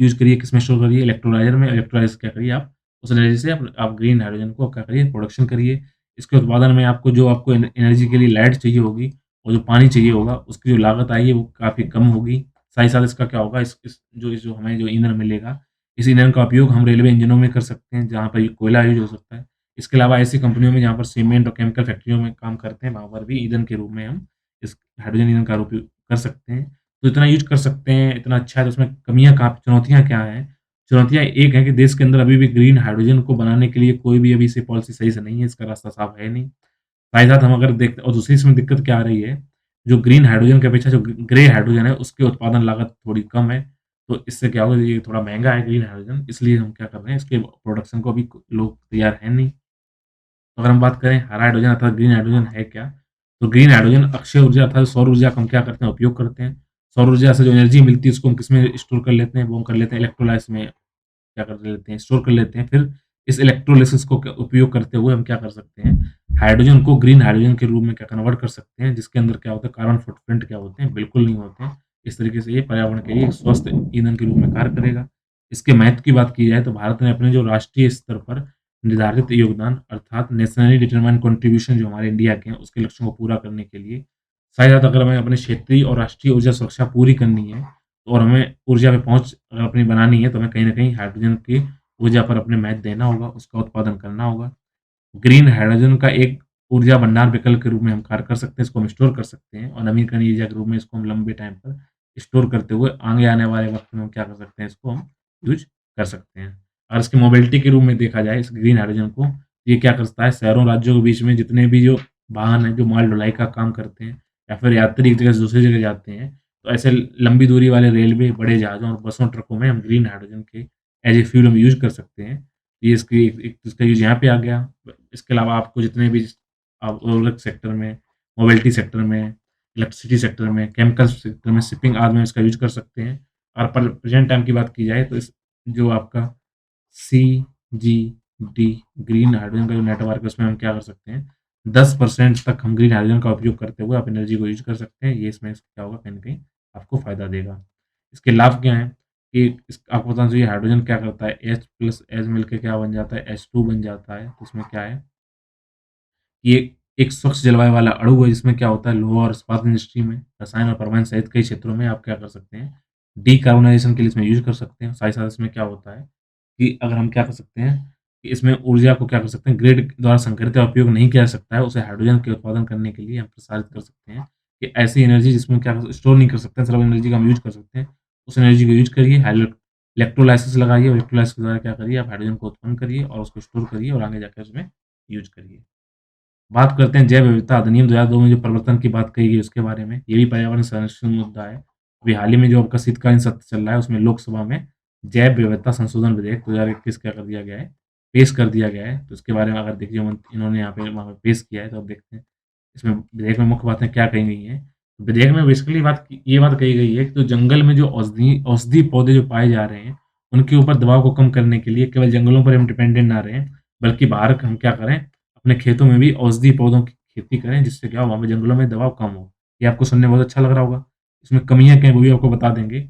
यूज़ करिए, किसमें स्टोर करिए, इलेक्ट्रोलाइज़र में। इलेक्ट्रोलाइज़ क्या करिए आप, उस एनर्जी से आप ग्रीन हाइड्रोजन को क्या करिए, प्रोडक्शन करिए। इसके उत्पादन में आपको एनर्जी के लिए लाइट चाहिए होगी और जो पानी चाहिए होगा, उसकी जो लागत आएगी वो काफ़ी कम होगी। साथ ही साथ इसका क्या होगा, इस जो हमें जो ईंधन मिलेगा, इस ईंधन का उपयोग हम रेलवे इंजनों में कर सकते हैं, जहाँ पर ये कोयला यूज़ हो सकता है। इसके अलावा ऐसी कंपनियों में जहाँ पर सीमेंट और केमिकल फैक्ट्रियों में काम करते हैं, वहाँ पर भी ईंधन के रूप में हम इस हाइड्रोजन ईंधन का उपयोग कर सकते हैं। तो इतना यूज़ कर सकते हैं, इतना अच्छा है, तो उसमें कमियाँ कहाँ चुनौतियाँ क्या हैं? चुनौतियाँ एक है कि देश के अंदर अभी भी ग्रीन हाइड्रोजन को बनाने के लिए कोई भी अभी से पॉलिसी सही से नहीं है, इसका रास्ता साफ है नहीं। साथ ही साथ हम अगर देखते और दूसरी इसमें दिक्कत क्या आ रही है, जो ग्रीन हाइड्रोजन की अपेक्षा जो ग्रे हाइड्रोजन है, उसकी उत्पादन लागत थोड़ी कम है। तो इससे क्या होगा, ये थोड़ा महँगा है ग्रीन हाइड्रोजन, इसलिए हम क्या कर रहे हैं, इसके प्रोडक्शन को अभी लोग तैयार हैं नहीं। तो अगर हम बात करें हरा हाइड्रोजन अर्थात ग्रीन हाइड्रोजन है क्या? तो ग्रीन हाइड्रोजन अक्षय ऊर्जा अर्थात सौर ऊर्जा का हम क्या करते हैं, उपयोग करते हैं। सौर ऊर्जा से जो एनर्जी मिलती है उसको हम किसमें स्टोर कर लेते हैं, वो हम कर लेते हैं इलेक्ट्रोलाइज़ में क्या कर लेते हैं, स्टोर कर लेते हैं। फिर इस इलेक्ट्रोलिसिस को उपयोग करते हुए हम क्या कर सकते हैं, हाइड्रोजन को ग्रीन हाइड्रोजन के रूप में क्या कन्वर्ट कर सकते हैं, जिसके अंदर क्या होता है, कार्बन फुटप्रिंट क्या होते हैं, बिल्कुल नहीं होते हैं। इस तरीके से ये पर्यावरण के लिए एक स्वस्थ ईंधन के रूप में कार्य करेगा। इसके महत्व की बात की जाए तो भारत ने अपने जो राष्ट्रीय स्तर पर निर्धारित योगदान अर्थात नेशनली डिटरमाइंड कंट्रीब्यूशन जो हमारे इंडिया के हैं, उसके लक्ष्यों को पूरा करने के लिए साथ ही साथ अगर हमें अपने क्षेत्रीय और राष्ट्रीय ऊर्जा सुरक्षा पूरी करनी है और हमें ऊर्जा पे पहुँच अगर अपनी बनानी है, तो हमें कहीं न कहीं हाइड्रोजन की ऊर्जा पर अपने मैच देना होगा, उसका उत्पादन करना होगा। ग्रीन हाइड्रोजन का एक ऊर्जा भंडार विकल्प के रूप में हम कार्य कर सकते हैं, इसको हम स्टोर कर सकते हैं और नवीकरणीय ऊर्जा के रूप में इसको हम लंबे टाइम पर स्टोर करते हुए आगे आने वाले वक़्त में हम क्या कर सकते हैं, इसको हम यूज़ कर सकते हैं। और इसकी मोबिलिटी के रूप में देखा जाए इस ग्रीन हाइड्रोजन को, ये क्या करता है शहरों, राज्यों के बीच में जितने भी जो वाहन हैं, जो माल ढुलाई का काम करते हैं या फिर यात्री एक जगह से दूसरी जगह जाते हैं, तो ऐसे लंबी दूरी वाले रेलवे, बड़े जहाज़ों और बसों, ट्रकों में हम ग्रीन हाइड्रोजन के एज़ ए फ्यूल हम यूज़ कर सकते हैं। ये इसकी एक एक इसका यूज़ यहाँ पे आ गया। इसके अलावा आपको जितने भी आप अलग सेक्टर में, मोबिलिटी सेक्टर में, इलेक्ट्रिसिटी सेक्टर में, केमिकल सेक्टर में, शिपिंग आदि में इसका यूज़ कर सकते हैं। और पर प्रेज़ेंट टाइम की बात की जाए तो इस जो आपका सीजीडी ग्रीन हाइड्रोजन का जो नेटवर्क है उसमें हम क्या कर सकते हैं, 10% तक हम ग्रीन हाइड्रोजन का उपयोग करते हुए आप एनर्जी को यूज़ कर सकते हैं। ये इसमें क्या होगा, कहीं न कहीं आपको फ़ायदा देगा। इसके लाभ क्या हैं कि इस आपको बताना चाहिए हाइड्रोजन क्या करता है, H प्लस H मिलके क्या बन जाता है, H2 बन जाता है। तो इसमें क्या है, ये एक स्वच्छ जलवायु वाला अणु है जिसमें क्या होता है लोहा और इस्पात इंडस्ट्री में, रसायन और परमाणु सहित कई क्षेत्रों में आप क्या कर सकते हैं, डिकार्बोनाइज़ेशन के लिए इसमें यूज़ कर सकते हैं। साथ ही साथ इसमें क्या होता है कि अगर हम क्या कर सकते हैं कि इसमें ऊर्जा को क्या कर सकते हैं, ग्रिड द्वारा संग्रहित या उपयोग नहीं किया जा सकता है, उसे हाइड्रोजन के उत्पादन करने के लिए हम प्रसारित कर सकते हैं। कि ऐसी एनर्जी जिसमें क्या स्टोर नहीं कर सकते हैं, सिर्फ एनर्जी का हम यूज़ कर सकते हैं। उस एनर्जी को यूज़ करिए, हाइलो इलेक्ट्रोलाइसिस लगाइए और इलेक्ट्रोलाइसिस के द्वारा क्या करिए, आप हाइड्रोजन को उत्पन्न करिए और उसको स्टोर करिए और आगे जाकर उसमें यूज़ करिए। बात करते हैं जैव विविधता अधिनियम 2002 में जो परिवर्तन की बात कही गई उसके बारे में। ये भी पर्यावरण संरक्षण मुद्दा है। अभी हाल ही में जो आपका शीतकालीन सत्र चल रहा है उसमें लोकसभा में जैव विविधता संशोधन विधेयक 2021 क्या कर दिया गया है, पेश कर दिया गया है। तो इसके बारे में अगर देखिए इन्होंने यहाँ पे वहाँ पे पेश किया है तो अब देखते हैं इसमें विधेयक में मुख्य बातें क्या कही गई हैं। विधेयक में बेसिकली ये बात कही गई है कि जो जंगल में जो औषधि पौधे जो पाए जा रहे हैं, उनके ऊपर दबाव को कम करने के लिए केवल जंगलों पर हम डिपेंडेंट ना रहें, बल्कि बाहर हम क्या करें, अपने खेतों में भी औषधि पौधों की खेती करें, जिससे क्या हो वहाँ पे जंगलों में दबाव कम हो। ये आपको सुनने में बहुत अच्छा लग रहा होगा। इसमें कमियाँ क्या हैं वो भी आपको बता देंगे।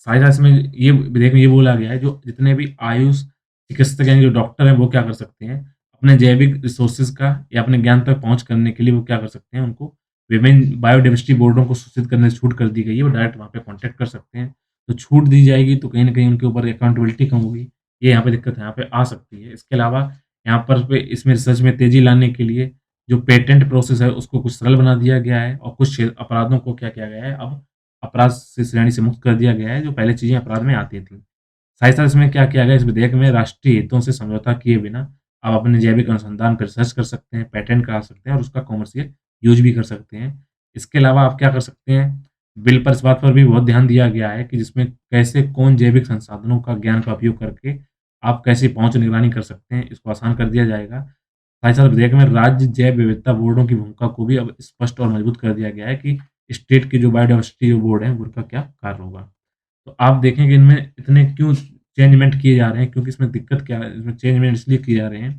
साथ ही साथ इसमें ये विधेयक में ये बोला गया है जो जितने भी आयुष चिकित्सक यानी जो डॉक्टर हैं वो क्या कर सकते हैं, अपने जैविक रिसोर्सेज़ का या अपने ज्ञान तक पहुँच करने के लिए वो क्या कर सकते हैं, उनको विभिन्न बायोडायवर्सिटी बोर्डों को सूचित करने से छूट कर दी गई है, वो डायरेक्ट वहाँ पे कॉन्टैक्ट कर सकते हैं। तो छूट दी जाएगी तो कहीं न कहीं उनके ऊपर अकाउंटेबिलिटी कम होगी। ये यहाँ पे दिक्कत यहाँ पे आ सकती है। इसके अलावा यहाँ पर पे इसमें रिसर्च में तेज़ी लाने के लिए जो पेटेंट प्रोसेस है उसको कुछ सरल बना दिया गया है और कुछ अपराधों को क्या किया गया है, अब अपराध से श्रेणी से मुक्त कर दिया गया है, जो पहले चीज़ें अपराध में आती थी। साथ ही साथ इसमें क्या किया गया है, इस विधेयक में राष्ट्रीय हितों से समझौता किए बिना आप अपने जैविक अनुसंधान पे रिसर्च कर सकते हैं, पेटेंट करा सकते हैं और उसका कमर्शियल यूज़ भी कर सकते हैं। इसके अलावा आप क्या कर सकते हैं, बिल पर इस बात पर भी बहुत ध्यान दिया गया है कि जिसमें कैसे कौन जैविक संसाधनों का ज्ञान का उपयोग करके आप कैसे पहुँच निगरानी कर सकते हैं, इसको आसान कर दिया जाएगा। साथ ही साथ विधेयक में राज्य जैव विविधता बोर्डों की भूमिका को भी अब स्पष्ट और मजबूत कर दिया गया है कि स्टेट की जो बायोडायवर्सिटी जो बोर्ड है, उनका क्या कार्य होगा। तो आप देखें कि इनमें इतने क्यों चेंजमेंट किए जा रहे हैं, क्योंकि इसमें दिक्कत क्या है, इसमें चेंजमेंट इसलिए किए जा रहे हैं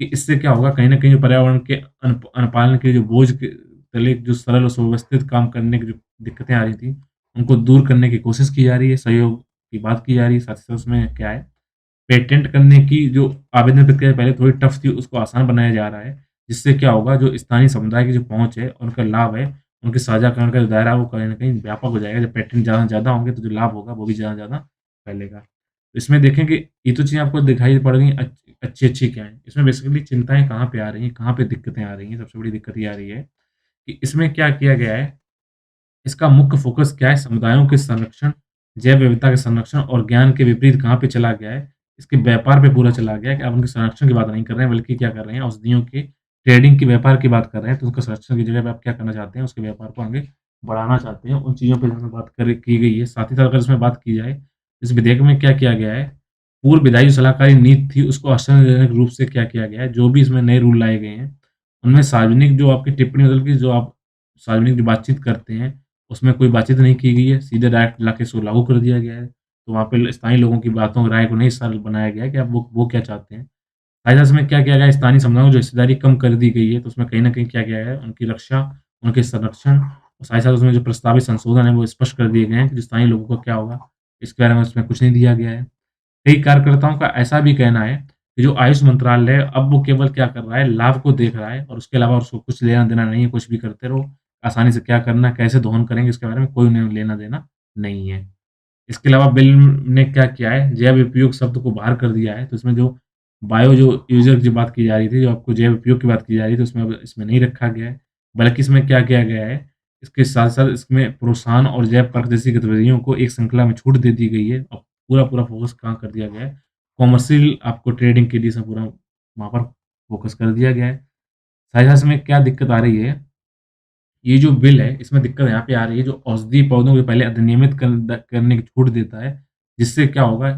कि इससे क्या होगा, कहीं न कहीं जो पर्यावरण के अनुपालन के जो बोझ के तले जो सरल और सुव्यवस्थित काम करने की जो दिक्कतें आ रही थी, उनको दूर करने की कोशिश की जा रही है, सहयोग की बात की जा रही है। साथ ही साथ उसमें क्या है, पेटेंट करने की जो आवेदन प्रक्रिया पहले थोड़ी टफ थी, उसको आसान बनाया जा रहा है। जिससे क्या होगा, जो स्थानीय समुदाय की जो पहुँच है, उनका लाभ है, उनके साझाकरण का जो दायरा है, वो कहीं न कहीं व्यापक हो जाएगा। जब पेटेंट ज़्यादा से ज़्यादा होंगे, तो जो लाभ होगा, वो भी ज़्यादा से ज़्यादा फैलेगा। इसमें देखें कि ये तो चीज़ें आपको दिखाई पड़ रही हैं अच्छी-अच्छी क्या हैं। इसमें बेसिकली चिंताएँ कहाँ पे आ रही हैं, कहाँ पे दिक्कतें आ रही हैं, सबसे बड़ी दिक्कत ये आ रही है कि इसमें क्या किया गया है, इसका मुख्य फ़ोकस क्या है, समुदायों के संरक्षण, जैव विविधता के संरक्षण और ज्ञान के विपरीत कहाँ पे चला गया है, इसके व्यापार पे पूरा चला गया है कि आप उनके संरक्षण की बात नहीं कर रहे हैं, बल्कि क्या कर रहे हैं, औषधियों के ट्रेडिंग की व्यापार की बात कर रहे हैं, तो उसका संरक्षण की जगह पे आप क्या करना चाहते हैं, उसके व्यापार को आगे बढ़ाना चाहते हैं। उन चीज़ों पे इसमें बात कर की गई है। साथ ही साथ अगर इसमें बात की जाए, इस विधेयक में क्या किया गया है, पूर्व विधायी जो सलाहकारी नीति थी, उसको आश्चर्यजनक रूप से क्या किया गया है, जो भी इसमें नए रूल लाए गए हैं, उनमें सार्वजनिक जो आपकी टिप्पणी मतलब कि जो आप सार्वजनिक जो बातचीत करते हैं, उसमें कोई बातचीत नहीं की गई है, सीधे डायरेक्ट लाके इसको लागू कर दिया गया है। तो वहाँ पे स्थानीय लोगों की बातों, राय को नहीं सरल बनाया गया है कि आप वो क्या चाहते हैं। फाइनल्स में क्या किया गया है, स्थानीय समुदायों की जो हिस्सेदारी कम कर दी गई है, तो उसमें कहीं न कहीं क्या किया गया है, उनकी रक्षा, उनके संरक्षण और साथ ही साथ उसमें जो प्रस्तावित संशोधन है, वो स्पष्ट कर दिए गए हैं कि जो स्थानीय लोगों को क्या होगा, इसके बारे में उसमें कुछ नहीं दिया गया है। कई कार्यकर्ताओं का ऐसा भी कहना है कि जो आयुष मंत्रालय है, अब वो केवल क्या कर रहा है, लाभ को देख रहा है और उसके अलावा उसको कुछ लेना-देना नहीं है, कुछ भी करते रहो। आसानी से क्या करना है, कैसे दोहन करेंगे, इसके बारे में कोई उन्हें लेना-देना नहीं है। इसके अलावा बिल ने क्या किया है, जैव उपयोग शब्द को बाहर कर दिया है, तो इसमें जो बायो जो यूज़र की बात की जा रही थी, जो आपको जैव उपयोग की बात की जा रही थी, उसमें अब इसमें नहीं रखा गया है। बल्कि इसमें क्या किया गया है, इसके साथ-साथ इसमें प्रोत्साहन और जैव पर्क जैसी गतिविधियों को एक श्रृंखला में छूट दे दी गई है और पूरा-पूरा फ़ोकस कहाँ कर दिया गया है, कॉमर्शियल आपको ट्रेडिंग के लिए इसमें पूरा वहाँ पर फ़ोकस कर दिया गया है। साथ-साथ इसमें क्या दिक्कत आ रही है, ये जो बिल है, इसमें दिक्कत यहाँ पे आ रही है, जो औषधीय पौधों को पहले अधिनियमित करने की छूट देता है, जिससे क्या होगा,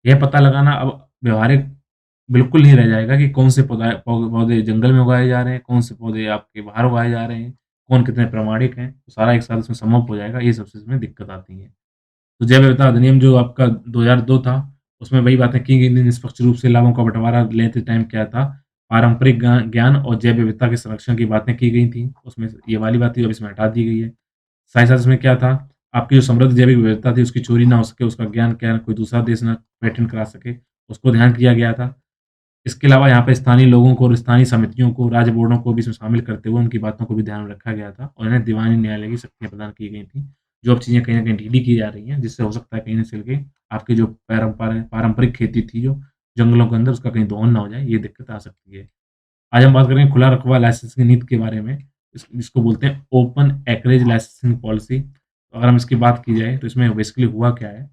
यह पता लगाना अब व्यावहारिक बिल्कुल नहीं रह जाएगा कि कौन से पौधे जंगल में उगाए जा रहे हैं, कौन से पौधे आपके बाहर उगाए जा रहे हैं, कौन कितने प्रामाणिक हैं, तो सारा एक साथ इसमें समूह हो जाएगा, ये सबसे इसमें दिक्कत आती है। तो जैव विविधता अधिनियम जो आपका 2002 था, उसमें वही बातें की गई थी, निष्पक्ष रूप से लाभों का बँटवारा लेते टाइम क्या था, पारंपरिक ज्ञान और जैव विविधता के संरक्षण की बातें की गई थी, उसमें ये वाली बात थी, अब इसमें हटा दी गई है। साथ ही साथ इसमें क्या था, आपकी जो समृद्ध जैविक विविधता थी, उसकी चोरी ना हो सके, उसका ज्ञान क्या कोई दूसरा देश ना पेटेंट करा सके, उसको ध्यान किया गया था। इसके अलावा यहाँ पे स्थानीय लोगों को और स्थानीय समितियों को, राज्य बोर्डों को भी इसमें शामिल करते हुए उनकी बातों को भी ध्यान में रखा गया था और इन्हें दीवानी न्यायालय की शक्तियाँ प्रदान की गई थी। जो अब चीज़ें कहीं न कहीं ढीली की जा रही हैं, जिससे हो सकता है कहीं न चल के आपकी जो पारंपरिक खेती थी जो जंगलों के अंदर, उसका कहीं दोहन ना हो जाए, ये दिक्कत आ सकती है। आज हम बात करेंगे खुला रकबा लाइसेंसिंग नीति के बारे में। जिसको बोलते हैं ओपन एक्रेज लाइसेंसिंग पॉलिसी। अगर हम इसकी बात की जाए तो इसमें बेसिकली हुआ क्या है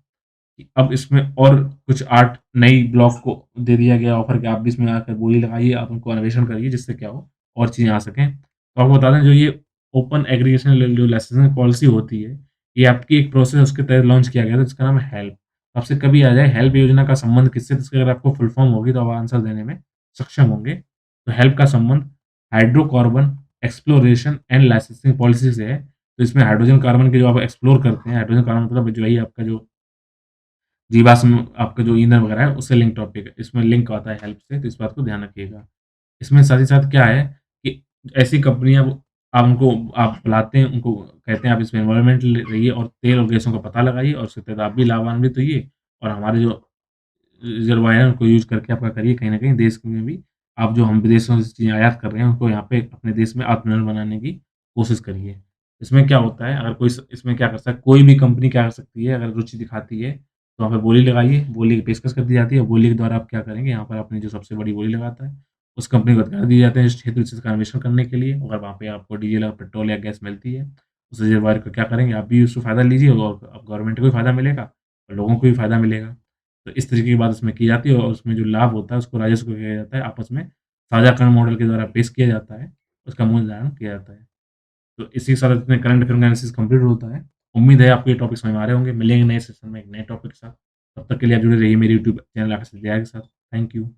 कि अब इसमें और कुछ 8 नई ब्लॉक को दे दिया गया ऑफ़र कि आप भी इसमें आकर बोली लगाइए, आप उनको अन्वेषण करिए जिससे क्या हो और चीज़ें आ सकें। तो आपको बता दें जो ये ओपन एग्रीगेशन जो लाइसेंसिंग पॉलिसी होती है, ये आपकी एक प्रोसेस उसके तहत लॉन्च किया गया था जिसका नाम है हेल्प। आपसे कभी आ जाए हेल्प योजना का संबंध किससे? तो इसकी अगर आपको फुल फॉर्म होगी तो आप आंसर देने में सक्षम होंगे। तो हेल्प का संबंध hydrocarbon exploration and licensing policy से है। तो इसमें हाइड्रोजन कार्बन के जो आप एक्सप्लोर करते हैं, हाइड्रोजन कार्बन मतलब जो है आपका जो जीवाश्म आपका जो ईंधन वगैरह है, उससे लिंक टॉपिक है। इसमें लिंक आता है हेल्प से, तो इस बात को ध्यान रखिएगा। इसमें साथ ही साथ क्या है कि ऐसी कंपनियाँ वो आप उनको आप बुलाते हैं, उनको कहते हैं आप इसमें इन्वॉल्वमेंट रहिए और तेल और गैसों का पता लगाइए और उसके तहत आप भी लाभान्वित होइए और हमारे जो रिज़र्वायर है उनको यूज़ करके आपका करिए कहीं न कहीं देश में भी आप जो हम विदेशों से चीज़ें आयात कर रहे हैं, उनको यहाँ पे अपने देश में आत्मनिर्भर बनाने की कोशिश करिए। इसमें क्या होता है, अगर कोई इसमें क्या कर सकता है, कोई भी कंपनी क्या कर सकती है, अगर रुचि दिखाती है, तो वहाँ पे बोली लगाइए, बोली की पेशकश कर दी जाती है और बोली के द्वारा आप क्या करेंगे, यहाँ पर अपनी जो सबसे बड़ी बोली लगाता है, उस कंपनी को अधिकार दिए जाते हैं इस क्षेत्र विशेष का अन्वेषण करने के लिए। अगर वहाँ पे आपको डीज़ल और पेट्रोल या गैस मिलती है, उस रिज़र्वायर का क्या करेंगे, आप भी उससे फ़ायदा लीजिए और अब गवर्नमेंट को भी फ़ायदा मिलेगा और लोगों को भी फ़ायदा मिलेगा। तो इस तरीके की बात उसमें की जाती है और उसमें जो लाभ होता है उसको राजस्व को किया जाता है, आपस में साझाकरण मॉडल के द्वारा पेश किया जाता है, उसका मूल्य निर्धारण किया जाता है। तो इसी के साथ अपने करंट अफेयर एनालिसिस कंप्लीट होता है। उम्मीद है आपको ये टॉपिक समझ में आ रहे होंगे। मिलेंगे नए सेशन में एक नए टॉपिक के साथ। तब तक के लिए आप जुड़े रहिए मेरे यूट्यूब चैनल आकाश विद्यालय के साथ। Thank you.